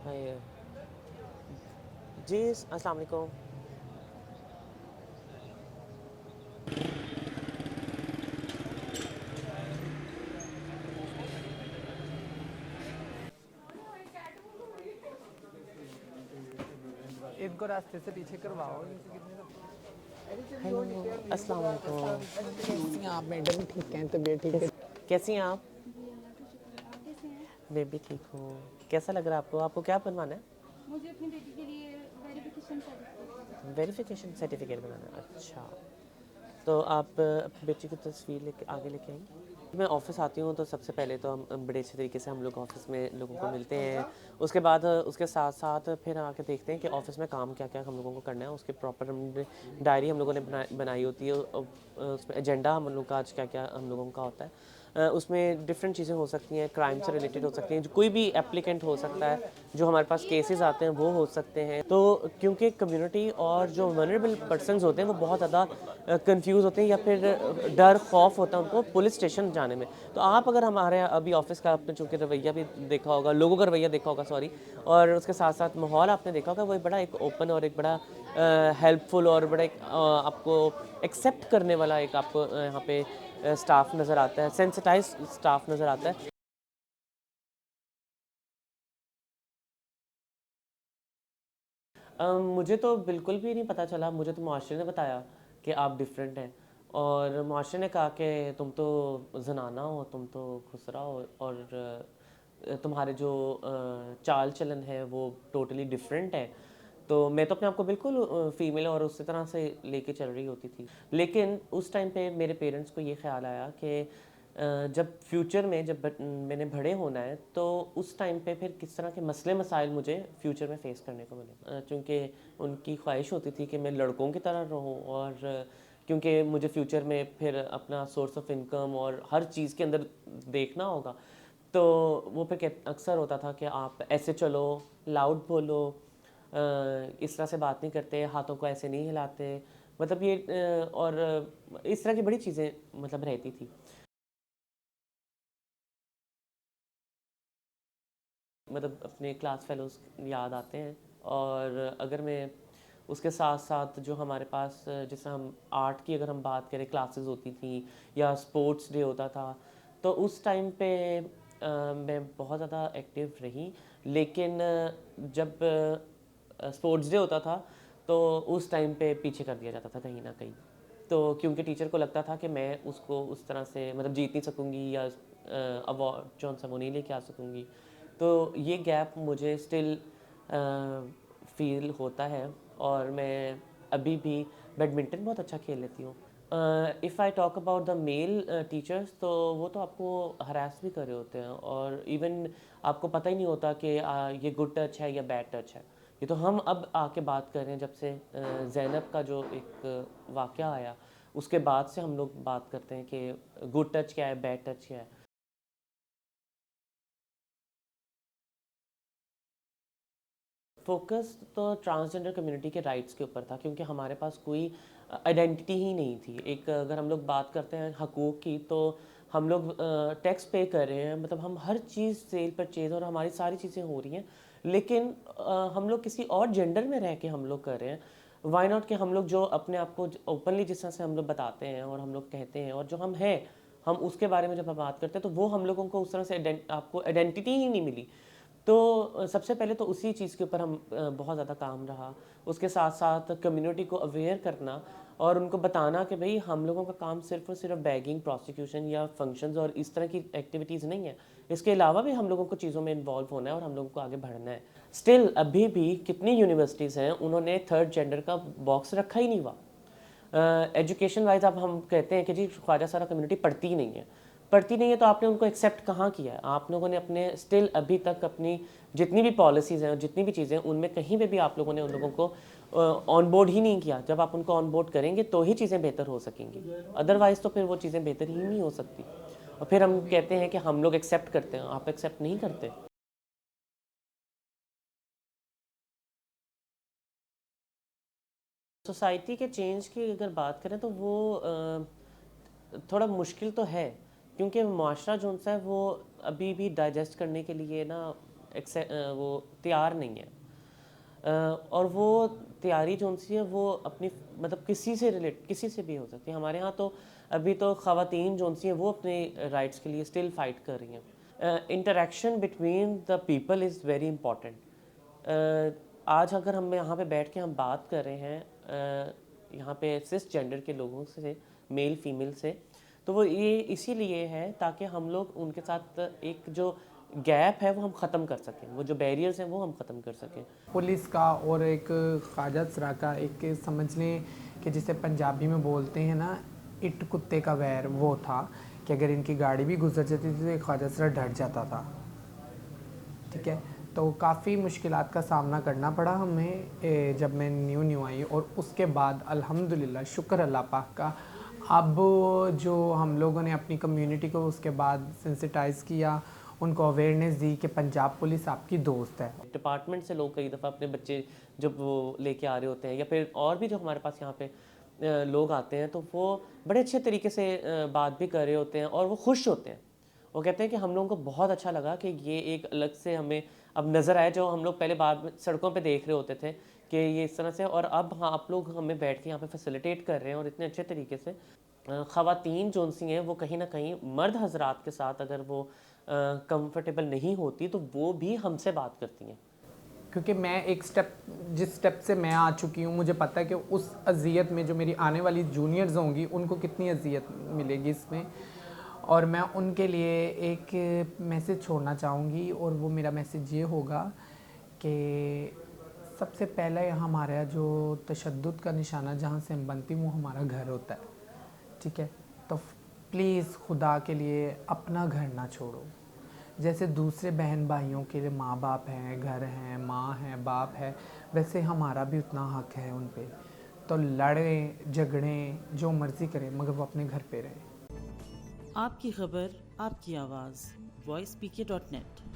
हाय जी, अस्सलाम वालेकुम। इनको रास्ते से पीछे करवाओ इनसे कितने हेलो, अस्सलाम वालेकुम। कैसी हैं आप मैडम? ठीक हैं, तबीयत ठीक है? कैसी हैं आप? जी अल्लाह का शुक्र है। आप कैसे हैं? मैं भी ठीक हूँ। कैसा लग रहा है आपको? आपको क्या बनवाना है? मुझे अपनी बेटी के लिए वेरिफिकेशन सर्टिफिकेट चाहिए। वेरिफिकेशन सर्टिफिकेट बनाना है, अच्छा। तो आप अपनी बेटी की तस्वीर लेके आगे लेके आएंगे। मैं ऑफ़िस आती हूँ तो सबसे पहले तो हम बड़े अच्छे तरीके से हम लोग ऑफ़िस में लोगों को मिलते हैं। उसके बाद उसके साथ साथ फिर आके देखते हैं कि ऑफ़िस में काम क्या क्या हम लोगों को करना है। उसके प्रॉपर हमने डायरी हम लोगों ने बनाई होती है। उसमें एजेंडा हम लोग का आज क्या क्या हम लोगों का होता है। उसमें डिफरेंट चीज़ें हो सकती हैं, क्राइम से रिलेटेड हो सकती हैं, जो कोई भी एप्लीकेंट हो सकता है, जो हमारे पास केसेस आते हैं वो हो सकते हैं। तो क्योंकि कम्युनिटी और जो वनरेबल पर्सनस होते हैं वो बहुत ज़्यादा कंफ्यूज होते हैं या फिर डर खौफ होता है उनको पुलिस स्टेशन जाने में। तो आप अगर हमारे अभी ऑफिस का आपने चूँकि रवैया भी देखा होगा, लोगों का रवैया देखा होगा, सॉरी, और उसके साथ साथ माहौल आपने देखा होगा, वो बड़ा एक ओपन और एक बड़ा हेल्पफुल और बड़ा एक आपको एक्सेप्ट करने वाला एक आपको यहाँ पे स्टाफ नज़र आता है, सेंसिटाइज स्टाफ नज़र आता है। मुझे तो बिल्कुल भी नहीं पता चला। मुझे तो मुआशरे ने बताया कि आप डिफरेंट हैं, और मुआशरे ने कहा कि तुम तो जनाना हो, तुम तो खुसरा हो, और तुम्हारे जो चाल चलन है वो टोटली डिफरेंट है। तो मैं तो अपने आप को बिल्कुल फ़ीमेल और उसी तरह से लेके चल रही होती थी। लेकिन उस टाइम पे मेरे पेरेंट्स को ये ख़्याल आया कि जब फ्यूचर में जब मैंने बड़े होना है तो उस टाइम पे फिर किस तरह के मसले मसाइल मुझे फ्यूचर में फ़ेस करने को मिले, क्योंकि उनकी ख्वाहिश होती थी कि मैं लड़कों की तरह रहूं, और क्योंकि मुझे फ्यूचर में फिर अपना सोर्स ऑफ इनकम और हर चीज़ के अंदर देखना होगा। तो वो फिर अक्सर होता था कि आप ऐसे चलो, लाउड बोलो, इस तरह से बात नहीं करते, हाथों को ऐसे नहीं हिलाते, मतलब ये और इस तरह की बड़ी चीज़ें मतलब रहती थी। मतलब अपने क्लास फेलोज़ याद आते हैं। और अगर मैं उसके साथ साथ जो हमारे पास जैसे हम आर्ट की अगर हम बात करें, क्लासेस होती थी या स्पोर्ट्स डे होता था, तो उस टाइम पे मैं बहुत ज़्यादा एक्टिव रही। लेकिन जब स्पोर्ट्स डे होता था तो उस टाइम पे पीछे कर दिया जाता था कहीं ना कहीं। तो क्योंकि टीचर को लगता था कि मैं उसको उस तरह से मतलब जीत नहीं सकूंगी, या अवार्ड जो सा वो नहीं लेके आ सकूंगी। तो ये गैप मुझे स्टिल फील होता है। और मैं अभी भी बैडमिंटन बहुत अच्छा खेल लेती हूँ। If I talk about the male teachers, तो वो तो आपको हरास भी कर रहे होते हैं, और इवन आपको पता ही नहीं होता कि ये गुड टच है या बैड टच है। ये तो हम अब आके बात कर रहे हैं जब से ज़ैनब का जो एक वाक़या आया, उसके बाद से हम लोग बात करते हैं कि गुड टच क्या है, बैड टच क्या है। फोकस तो ट्रांसजेंडर कम्युनिटी के राइट्स के ऊपर था, क्योंकि हमारे पास कोई आइडेंटिटी ही नहीं थी। एक अगर हम लोग बात करते हैं हकूक़ की, तो हम लोग टैक्स पे कर रहे हैं, मतलब हम हर चीज़ सेल परचेज और हमारी सारी चीज़ें हो रही हैं, लेकिन हम लोग किसी और जेंडर में रह के हम लोग कर रहे हैं। वाई नॉट कि हम लोग जो अपने आप को ओपनली जिस तरह से हम लोग बताते हैं और हम लोग कहते हैं और जो हम हैं, हम उसके बारे में जब हम बात करते हैं तो वो हम लोगों को उस तरह से आपको आइडेंटिटी ही नहीं मिली। तो सबसे पहले तो उसी चीज़ के ऊपर हम बहुत ज़्यादा काम रहा। उसके साथ साथ कम्युनिटी को अवेयर करना और उनको बताना कि भाई हम लोगों का काम सिर्फ और सिर्फ बैगिंग, प्रोसिक्यूशन या फंक्शंस और इस तरह की एक्टिविटीज़ नहीं है। इसके अलावा भी हम लोगों को चीज़ों में इन्वॉल्व होना है और हम लोगों को आगे बढ़ना है। स्टिल अभी भी कितनी यूनिवर्सिटीज़ हैं उन्होंने थर्ड जेंडर का बॉक्स रखा ही नहीं हुआ। एजुकेशन वाइज अब हम कहते हैं कि जी ख्वाजा सारा कम्युनिटी पढ़ती ही नहीं है, पढ़ती नहीं है, तो आपने उनको एक्सेप्ट कहाँ किया है? आप लोगों ने अपने स्टिल अभी तक अपनी जितनी भी पॉलिसीज़ हैं और जितनी भी चीज़ें हैं उनमें कहीं पे भी आप लोगों ने उन लोगों को ऑन बोर्ड ही नहीं किया। जब आप उनको ऑन बोर्ड करेंगे तो ही चीज़ें बेहतर हो सकेंगी, अदरवाइज़ तो फिर वो चीज़ें बेहतर ही नहीं हो सकती। और फिर हम कहते हैं कि हम लोग एक्सेप्ट करते हैं, आप एक्सेप्ट नहीं करते। सोसाइटी के चेंज की अगर बात करें तो वो थोड़ा मुश्किल तो है, क्योंकि मुआशरा जो सा है वो अभी भी डाइजेस्ट करने के लिए ना वो तैयार नहीं है। और वो तैयारी जो सी है वो अपनी मतलब किसी से भी हो सकती है। हमारे यहाँ तो अभी तो ख़वातीन जो सी हैं वो अपने राइट्स के लिए स्टिल फाइट कर रही हैं। Interaction between the people is very important. आज अगर हम यहाँ पे बैठ के हम बात कर रहे हैं यहाँ पे सिस जेंडर के लोगों से, मेल फीमेल से, तो वो ये इसीलिए है ताकि हम लोग उनके साथ एक जो गैप है वो हम ख़त्म कर सकें, वो जो बैरियर्स हैं वो हम ख़त्म कर सकें। पुलिस का और एक ख्वाजा सरा का एक समझ लें कि जिसे पंजाबी में बोलते हैं ना, इट कुत्ते का वैर, वो था कि अगर इनकी गाड़ी भी गुजर जाती थी तो एक ख्वाजा सरा डर जाता था। ठीक है, तो काफ़ी मुश्किलात का सामना करना पड़ा हमें जब मैं न्यू आई, और उसके बाद अल्हम्दुलिल्लाह शुक्र अल्लाह पाक का, अब जो हम लोगों ने अपनी कम्युनिटी को उसके बाद सेंसिटाइज़ किया, उनको अवेयरनेस दी कि पंजाब पुलिस आपकी दोस्त है। डिपार्टमेंट से लोग कई दफ़ा अपने बच्चे जब वो लेके आ रहे होते हैं या फिर और भी जो हमारे पास यहाँ पे लोग आते हैं, तो वो बड़े अच्छे तरीके से बात भी कर रहे होते हैं और वो खुश होते हैं। वो कहते हैं कि हम लोगों को बहुत अच्छा लगा कि ये एक अलग से हमें अब नज़र आया, जो हम लोग पहले बाद में सड़कों पे देख रहे होते थे कि ये इस तरह से, और अब हाँ आप लोग हमें बैठ के यहाँ पे फैसिलिटेट कर रहे हैं और इतने अच्छे तरीके से। ख़वातीन जो सी हैं वो कहीं ना कहीं मर्द हजरात के साथ अगर वो कंफर्टेबल नहीं होती तो वो भी हमसे बात करती हैं। क्योंकि मैं जिस स्टेप से मैं आ चुकी हूँ, मुझे पता है कि उस अज़ियत में जो मेरी आने वाली जूनियर्स होंगी उनको कितनी अज़ियत मिलेगी इसमें, और मैं उनके लिए एक मैसेज छोड़ना चाहूँगी, और वो मेरा मैसेज ये होगा कि सबसे पहले हमारा जो तशद्दुद का निशाना जहाँ से हम बनती वो हमारा घर होता है। ठीक है, तो प्लीज़ खुदा के लिए अपना घर ना छोड़ो। जैसे दूसरे बहन भाइयों के लिए माँ बाप हैं, घर हैं, माँ है, बाप है, वैसे हमारा भी उतना हक है उन पे। तो लड़ें झगड़ें जो मर्ज़ी करें, मगर वो अपने घर पे रहें। आपकी खबर, आपकी आवाज़, voicepk.net।